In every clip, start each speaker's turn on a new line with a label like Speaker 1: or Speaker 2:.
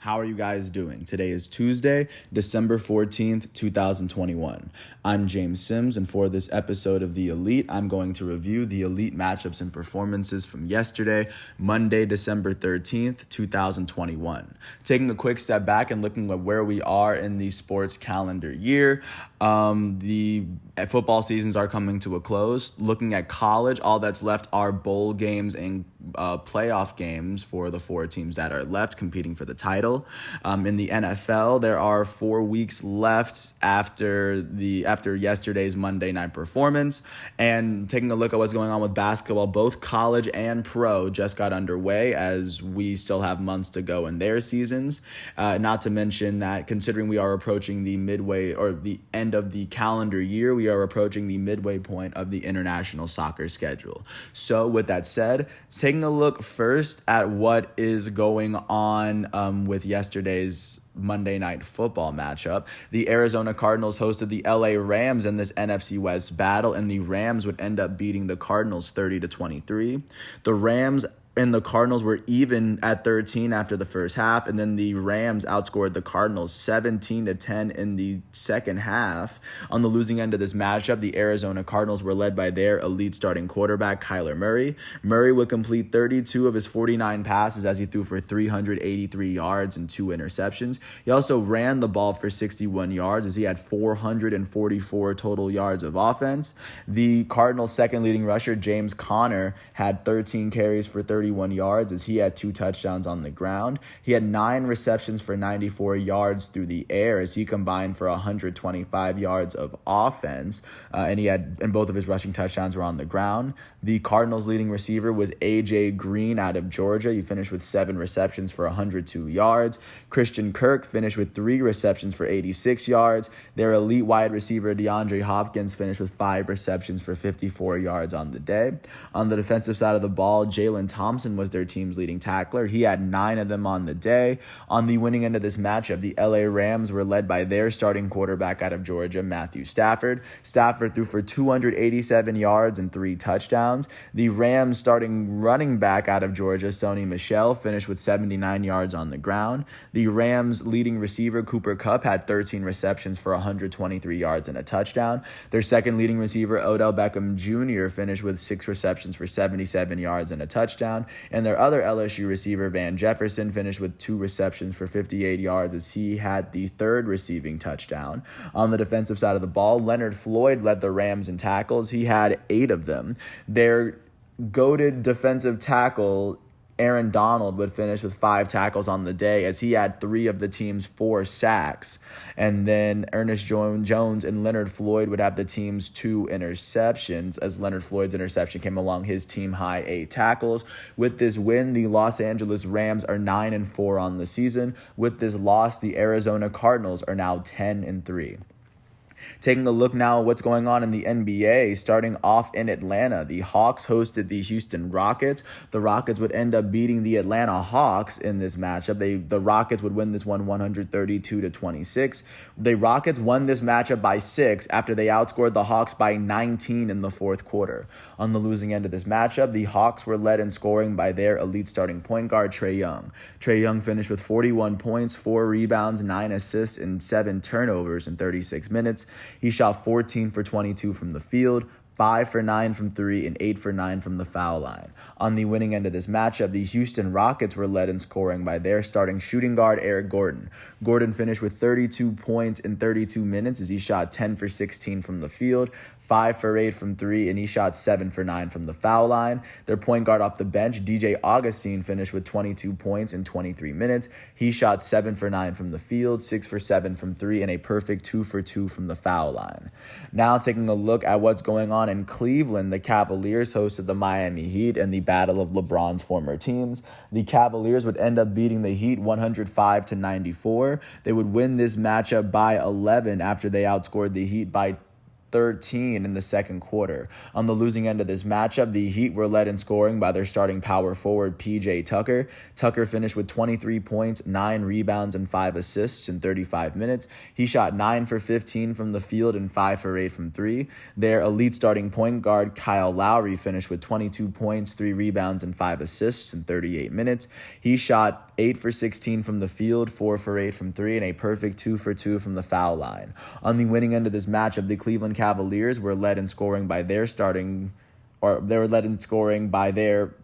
Speaker 1: How are you guys doing? Today is Tuesday, December 14th, 2021. I'm James Sims, and for this episode of The Elite, I'm going to review the Elite matchups and performances from yesterday, Monday, December 13th, 2021. Taking a quick step back and looking at where we are in the sports calendar year, the football seasons are coming to a close. Looking at college, all that's left are bowl games and playoff games for the four teams that are left competing for the title. In the NFL, there are 4 weeks left after yesterday's Monday night performance. And taking a look at what's going on with basketball, both college and pro just got underway as we still have months to go in their seasons. Not to mention that considering we are approaching the midway or the end of the calendar year, we are approaching the midway point of the international soccer schedule. So with that said, taking a look first at what is going on with yesterday's Monday night football matchup. The Arizona Cardinals hosted the LA Rams in this NFC West battle, and the Rams would end up beating the Cardinals 30-23. The Rams and the Cardinals were even at 13 after the first half, and then the Rams outscored the Cardinals 17-10 in the second half. On the losing end of this matchup, the Arizona Cardinals were led by their elite starting quarterback, Kyler Murray. Murray would complete 32 of his 49 passes as he threw for 383 yards and 2 interceptions. He also ran the ball for 61 yards as he had 444 total yards of offense. The Cardinals' second leading rusher, James Conner, had 13 carries for 31 yards as he had 2 touchdowns on the ground. He had 9 receptions for 94 yards through the air as he combined for 125 yards of offense, and both of his rushing touchdowns were on the ground. The Cardinals' leading receiver was A.J. Green out of Georgia. He finished with 7 receptions for 102 yards. Christian Kirk finished with 3 receptions for 86 yards. Their elite wide receiver, DeAndre Hopkins, finished with 5 receptions for 54 yards on the day. On the defensive side of the ball, Jalen Thompson was their team's leading tackler. He had 9 of them on the day. On the winning end of this matchup, the LA Rams were led by their starting quarterback out of Georgia, Matthew Stafford. Stafford threw for 287 yards and 3 touchdowns. The Rams starting running back out of Georgia, Sony Michel, finished with 79 yards on the ground. The Rams leading receiver, Cooper Kupp, had 13 receptions for 123 yards and a touchdown. Their second leading receiver, Odell Beckham Jr., finished with 6 receptions for 77 yards and a touchdown. And their other LSU receiver, Van Jefferson, finished with 2 receptions for 58 yards as he had the 3rd receiving touchdown. On the defensive side of the ball, Leonard Floyd led the Rams in tackles. He had 8 of them. Their goated defensive tackle, Aaron Donald, would finish with 5 tackles on the day as he had 3 of the team's 4 sacks. And then Ernest Jones and Leonard Floyd would have the team's 2 interceptions as Leonard Floyd's interception came along his team high 8 tackles. With this win, the Los Angeles Rams are 9-4 on the season. With this loss, the Arizona Cardinals are now 10-3. Taking a look now at what's going on in the NBA, starting off in Atlanta, the Hawks hosted the Houston Rockets. The Rockets would end up beating the Atlanta Hawks in this matchup. The Rockets would win this one 132-26. The Rockets won this matchup by 6 after they outscored the Hawks by 19 in the fourth quarter. On the losing end of this matchup, the Hawks were led in scoring by their elite starting point guard, Trae Young. Trae Young finished with 41 points, 4 rebounds, 9 assists, and 7 turnovers in 36 minutes. He shot 14 for 22 from the field, 5 for 9 from 3, and 8 for 9 from the foul line. On the winning end of this matchup, the Houston Rockets were led in scoring by their starting shooting guard, Eric Gordon. Gordon finished with 32 points in 32 minutes as he shot 10 for 16 from the field, 5 for 8 from 3, and he shot 7 for 9 from the foul line. Their point guard off the bench, DJ Augustine, finished with 22 points in 23 minutes. He shot 7 for 9 from the field, 6 for 7 from 3, and a perfect 2 for 2 from the foul line. Now taking a look at what's going on in Cleveland, the Cavaliers hosted the Miami Heat in the battle of LeBron's former teams. The Cavaliers would end up beating the Heat 105-94. They would win this matchup by 11 after they outscored the Heat by 13 in the second quarter. On the losing end of this matchup, the Heat were led in scoring by their starting power forward, PJ Tucker. Tucker finished with 23 points, 9 rebounds, and 5 assists in 35 minutes. He shot 9 for 15 from the field and 5 for 8 from 3. Their elite starting point guard, Kyle Lowry, finished with 22 points, 3 rebounds, and 5 assists in 38 minutes. He shot 8 for 16 from the field, 4 for 8 from 3, and a perfect 2 for 2 from the foul line. On the winning end of this matchup, the Cleveland Cavaliers were led in scoring by their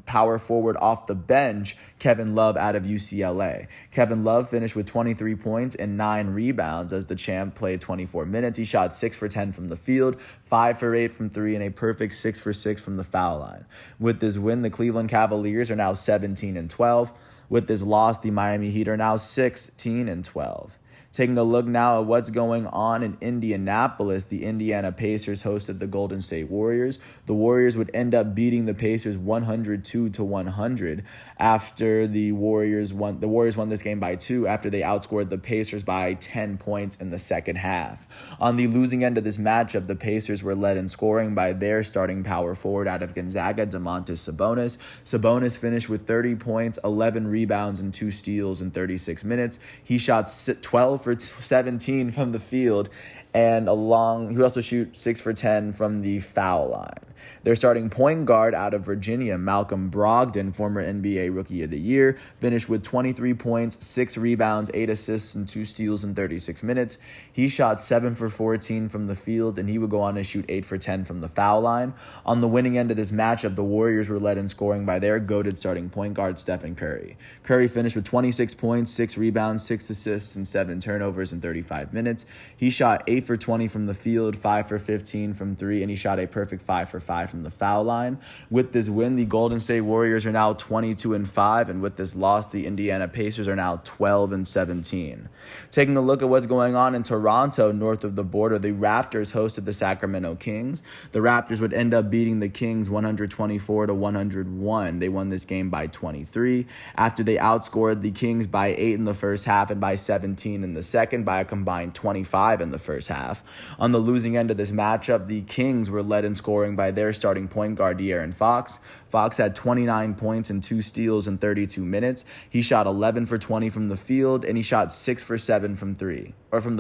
Speaker 1: power forward off the bench, Kevin Love out of UCLA. Kevin Love finished with 23 points and 9 rebounds as the champ played 24 minutes. He shot 6 for 10 from the field, 5 for 8 from 3, and a perfect 6 for 6 from the foul line. With this win, the Cleveland Cavaliers are now 17-12. With this loss, the Miami Heat are now 16-12. Taking a look now at what's going on in Indianapolis, the Indiana Pacers hosted the Golden State Warriors. The Warriors would end up beating the Pacers 102-100 after the Warriors won this game by 2 after they outscored the Pacers by 10 points in the second half. On the losing end of this matchup, the Pacers were led in scoring by their starting power forward out of Gonzaga, Domantas Sabonis. Sabonis finished with 30 points, 11 rebounds, and 2 steals in 36 minutes. He shot 12 for 17 from the field, and he also shoot 6 for 10 from the foul line. Their starting point guard out of Virginia, Malcolm Brogdon, former NBA Rookie of the Year, finished with 23 points, 6 rebounds, 8 assists, and 2 steals in 36 minutes. He shot 7 for 14 from the field, and he would go on to shoot 8 for 10 from the foul line. On the winning end of this matchup, the Warriors were led in scoring by their goated starting point guard, Stephen Curry. Curry finished with 26 points, 6 rebounds, 6 assists, and 7 turnovers in 35 minutes. He shot 8 for 20 from the field, 5 for 15 from 3, and he shot a perfect 5 for 5 from the foul line. With this win, the Golden State Warriors are now 22-5, and with this loss, the Indiana Pacers are now 12-17. Taking a look at what's going on in Toronto, north of the border, the Raptors hosted the Sacramento Kings. The Raptors would end up beating the Kings 124-101. They won this game by 23 after they outscored the Kings by 8 in the first half and by 17 in the second, by a combined 25 in the first half. On the losing end of this matchup, the Kings were led in scoring by their starting point guard, De'Aaron Fox. Fox had 29 points and 2 steals in 32 minutes. He shot 11 for 20 from the field, and he shot 6 for 7 from the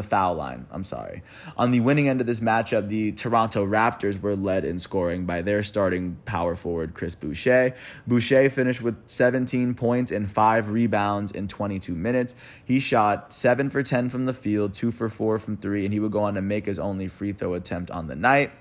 Speaker 1: foul line. On the winning end of this matchup, the Toronto Raptors were led in scoring by their starting power forward, Chris Boucher. Boucher finished with 17 points and 5 rebounds in 22 minutes. He shot 7 for 10 from the field, 2 for 4 from 3, and he would go on to make his only free throw attempt on the night.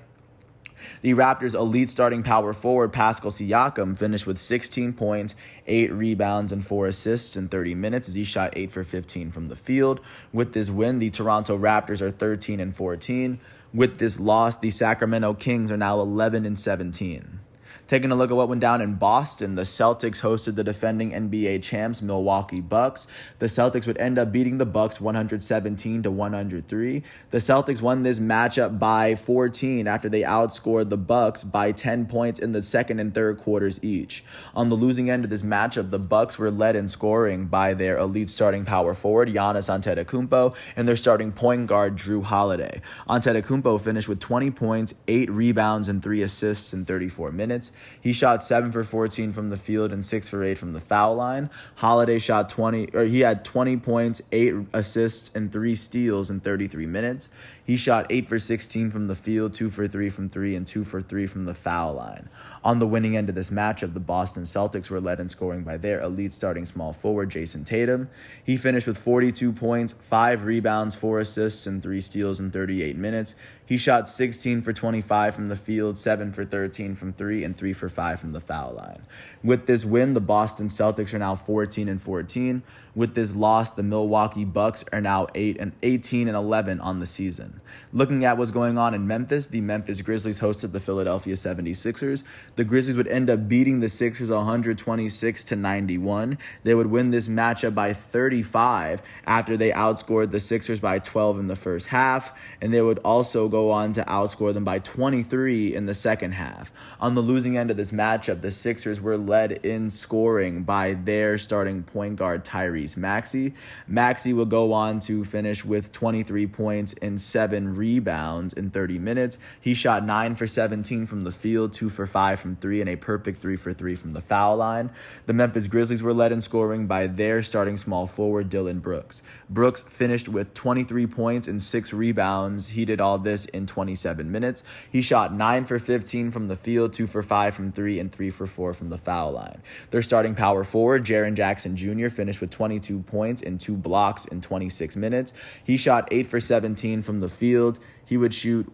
Speaker 1: The Raptors' elite starting power forward, Pascal Siakam, finished with 16 points, 8 rebounds, and 4 assists in 30 minutes as he shot 8 for 15 from the field. With this win, the Toronto Raptors are 13-14. With this loss, the Sacramento Kings are now 11-17. Taking a look at what went down in Boston, the Celtics hosted the defending NBA champs, Milwaukee Bucks. The Celtics would end up beating the Bucks 117-103. The Celtics won this matchup by 14 after they outscored the Bucks by 10 points in the second and third quarters each. On the losing end of this matchup, the Bucks were led in scoring by their elite starting power forward, Giannis Antetokounmpo, and their starting point guard, Drew Holiday. Antetokounmpo finished with 20 points, 8 rebounds, and 3 assists in 34 minutes. He shot 7 for 14 from the field and 6 for 8 from the foul line. Holiday he had 20 points, 8 assists, and 3 steals in 33 minutes. He shot 8 for 16 from the field, 2 for 3 from 3, and 2 for 3 from the foul line. On the winning end of this matchup, the Boston Celtics were led in scoring by their elite starting small forward, Jason Tatum. He finished with 42 points, 5 rebounds, 4 assists, and 3 steals in 38 minutes. He shot 16 for 25 from the field, 7 for 13 from 3, and 3 for 5 from the foul line. With this win, the Boston Celtics are now 14-14. With this loss, the Milwaukee Bucks are now 18-11 on the season. Looking at what's going on in Memphis, the Memphis Grizzlies hosted the Philadelphia 76ers. The Grizzlies would end up beating the Sixers 126-91. They would win this matchup by 35 after they outscored the Sixers by 12 in the first half, and they would also go on to outscore them by 23 in the second half. On the losing end of this matchup, the Sixers were led in scoring by their starting point guard, Tyrese Tyrese Maxey. Maxey will go on to finish with 23 points and 7 rebounds in 30 minutes. He shot 9 for 17 from the field, 2 for 5 from 3, and a perfect 3 for 3 from the foul line. The Memphis Grizzlies were led in scoring by their starting small forward, Dillon Brooks. Brooks finished with 23 points and 6 rebounds. He did all this in 27 minutes. He shot 9 for 15 from the field, 2 for 5 from 3, and 3 for 4 from the foul line. Their starting power forward, Jaren Jackson Jr., finished with 22 points and 2 blocks in 26 minutes. He shot 8 for 17 from the field. He would shoot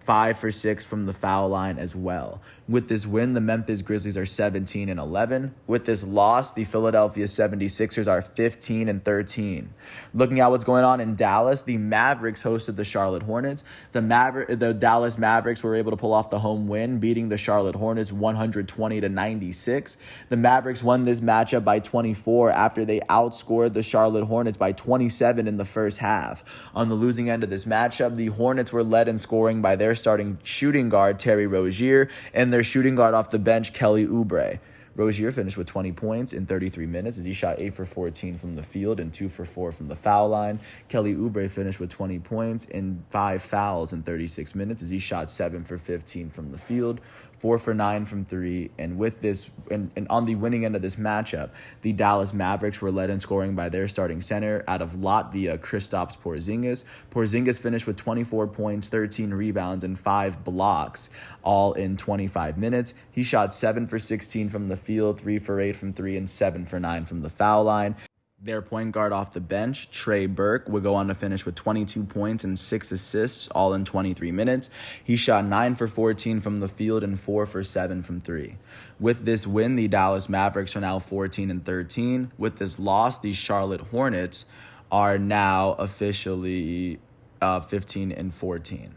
Speaker 1: 5 for 6 from the foul line as well. With this win, the Memphis Grizzlies are 17-11. With this loss, the Philadelphia 76ers are 15-13. Looking at what's going on in Dallas, the Mavericks hosted the Charlotte Hornets. The Dallas Mavericks were able to pull off the home win, beating the Charlotte Hornets 120-96. The Mavericks won this matchup by 24 after they outscored the Charlotte Hornets by 27 in the first half. On the losing end of this matchup, the Hornets were led in scoring by their starting shooting guard, Terry Rozier, and their shooting guard off the bench, Kelly Oubre. Rozier finished with 20 points in 33 minutes as he shot 8 for 14 from the field and 2 for 4 from the foul line. Kelly Oubre finished with 20 points and 5 fouls in 36 minutes as he shot 7 for 15 from the field, 4 for 9 from 3. And with this, and on the winning end of this matchup, the Dallas Mavericks were led in scoring by their starting center out of Latvia, Kristaps Porzingis. Porzingis finished with 24 points, 13 rebounds, and 5 blocks, all in 25 minutes. He shot 7 for 16 from the field, 3 for 8 from 3, and 7 for 9 from the foul line. Their point guard off the bench, Trey Burke, would go on to finish with 22 points and 6 assists, all in 23 minutes. He shot 9 for 14 from the field and 4 for 7 from 3. With this win, the Dallas Mavericks are now 14-13. With this loss, the Charlotte Hornets are now officially 15-14.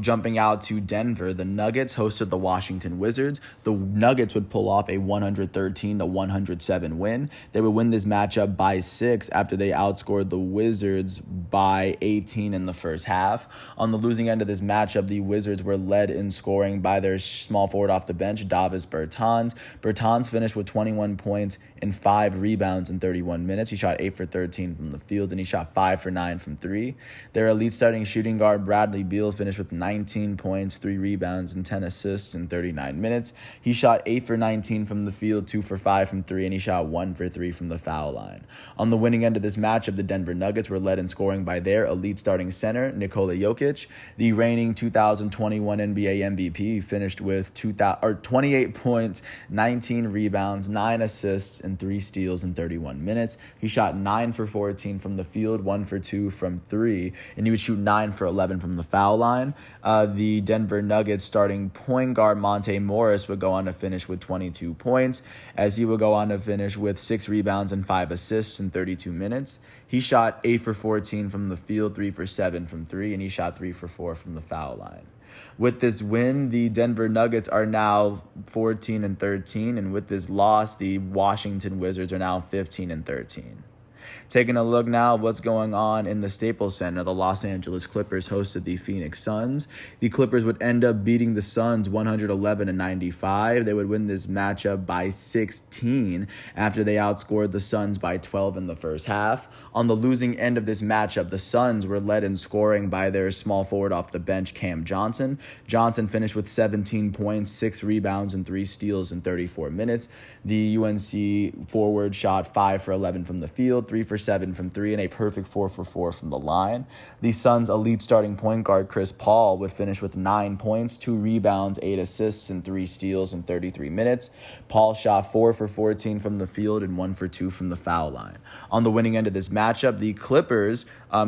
Speaker 1: Jumping out to Denver, the Nuggets hosted the Washington Wizards. The Nuggets would pull off a 113-107 win. They would win this matchup by 6 after they outscored the Wizards by 18 in the first half. On the losing end of this matchup, the Wizards were led in scoring by their small forward off the bench, Davis Bertans. Bertans finished with 21 points and 5 rebounds in 31 minutes. He shot 8 for 13 from the field, and he shot 5 for 9 from 3. Their elite starting shooting guard, Bradley Beal, finished with 19 points, 3 rebounds, and 10 assists in 39 minutes. He shot 8 for 19 from the field, 2 for 5 from 3, and he shot 1 for 3 from the foul line. On the winning end of this matchup, the Denver Nuggets were led in scoring by their elite starting center, Nikola Jokic. The reigning 2021 NBA MVP finished with 28 points, 19 rebounds, 9 assists, and 3 steals in 31 minutes. He shot 9 for 14 from the field, 1 for 2 from 3, and he would shoot 9 for 11 from the foul line. The Denver Nuggets starting point guard Monte Morris would go on to finish with 22 points, as he would go on to finish with 6 rebounds and 5 assists in 32 minutes. He shot 8 for 14 from the field, 3 for 7 from 3, and he shot 3 for 4 from the foul line. With this win, the Denver Nuggets are now 14-13, and with this loss, the Washington Wizards are now 15-13. Taking a look now at what's going on in the Staples Center, the Los Angeles Clippers hosted the Phoenix Suns. The Clippers would end up beating the Suns 111-95. They would win this matchup by 16 after they outscored the Suns by 12 in the first half. On the losing end of this matchup, the Suns were led in scoring by their small forward off the bench, Cam Johnson. Johnson finished with 17 points, 6 rebounds, and 3 steals in 34 minutes. The UNC forward shot 5 for 11 from the field, 3 for 7 from 3, and a perfect 4 for 4 from the line. The Suns' elite starting point guard, Chris Paul, would finish with 9 points, 2 rebounds, 8 assists, and 3 steals in 33 minutes. Paul shot 4 for 14 from the field and 1 for 2 from the foul line. On the winning end of this matchup, the Clippers,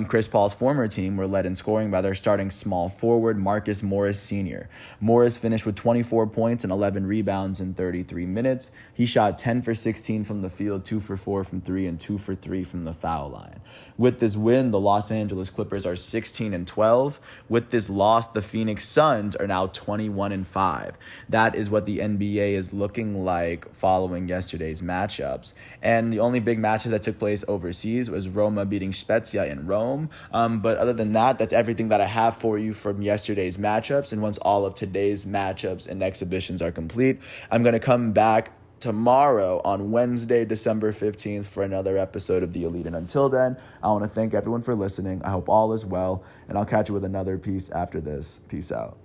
Speaker 1: Chris Paul's former team, were led in scoring by their starting small forward, Marcus Morris Sr. Morris finished with 24 points and 11 rebounds in 33 minutes. He shot 10 for 16 from the field, 2 for 4 from 3, and 2 for 3 from the foul line. With this win, the Los Angeles Clippers are 16-12. With this loss, the Phoenix Suns are now 21-5. That is what the NBA is looking like following yesterday's matchups. And the only big matchup that took place overseas was Roma beating Spezia in Rome. But other than that, that's everything that I have for you from yesterday's matchups. And once all of today's matchups and exhibitions are complete, I'm going to come back tomorrow on Wednesday, December 15th for another episode of The Elite. And until then, I want to thank everyone for listening. I hope all is well, and I'll catch you with another piece after this. Peace out.